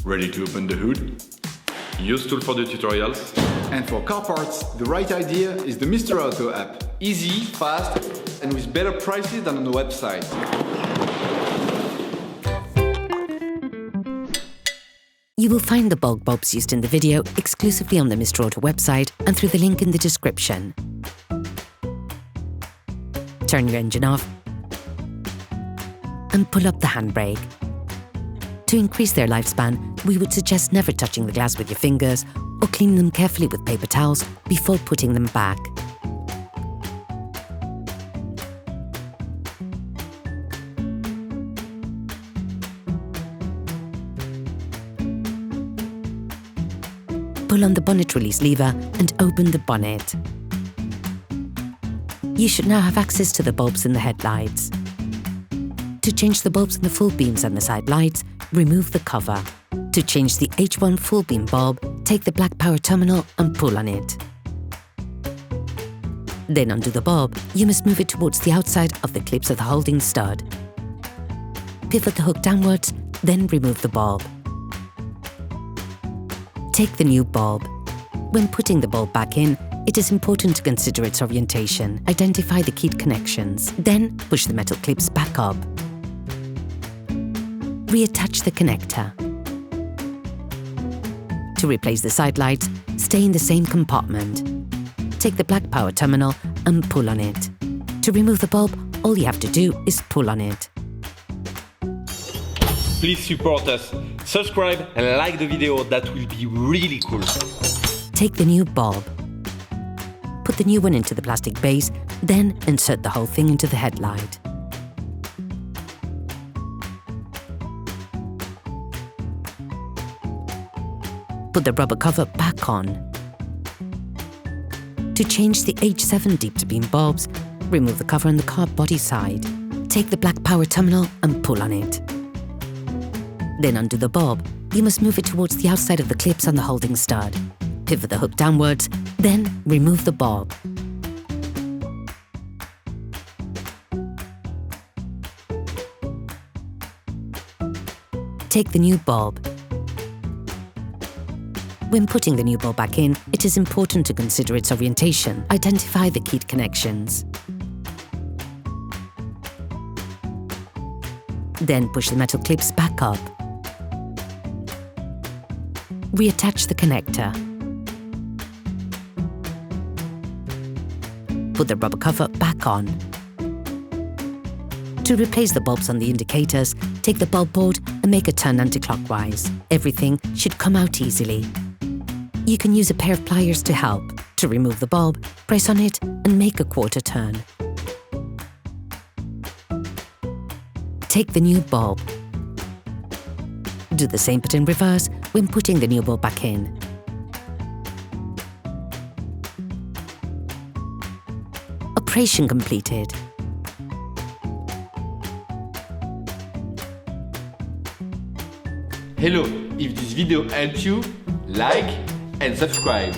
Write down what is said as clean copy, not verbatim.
Ready to open the hood? UseTool for the tutorials. And for car parts, the right idea is the Mr. Auto app. Easy, fast, and with better prices than on the website. You will find the bulb bulbs used in the video exclusively on the Mr. Auto website and through the link in the description. Turn your engine off and pull up the handbrake. To increase their lifespan, we would suggest never touching the glass with your fingers or cleaning them carefully with paper towels before putting them back. Pull on the bonnet release lever and open the bonnet. You should now have access to the bulbs in the headlights. To change the bulbs in the full beams and the side lights, remove the cover. To change the H1 full beam bulb, take the black power terminal and pull on it. Then undo the bulb. You must move it towards the outside of the clips of the holding stud. Pivot the hook downwards, then remove the bulb. Take the new bulb. When putting the bulb back in, it is important to consider its orientation. Identify the keyed connections. Then push the metal clips back up. Reattach the connector. To replace the side lights, stay in the same compartment. Take the black power terminal and pull on it. To remove the bulb, all you have to do is pull on it. Please support us, subscribe and like the video, that will be really cool. Take the new bulb. Put the new one into the plastic base, then insert the whole thing into the headlight. Put the rubber cover back on. To change the H7 deep-to-beam bulbs, remove the cover on the car body side. Take the black power terminal and pull on it. Then undo the bulb. You must move it towards the outside of the clips on the holding stud. Pivot the hook downwards, then remove the bulb. Take the new bulb. When putting the new bulb back in, it is important to consider its orientation. Identify the keyed connections. Then push the metal clips back up. Reattach the connector. Put the rubber cover back on. To replace the bulbs on the indicators, take the bulb board and make a turn anti-clockwise. Everything should come out easily. You can use a pair of pliers to help. To remove the bulb, press on it and make a quarter turn. Take the new bulb. Do the same but in reverse when putting the new bulb back in. Operation completed. Hello, if this video helped you, like and subscribe.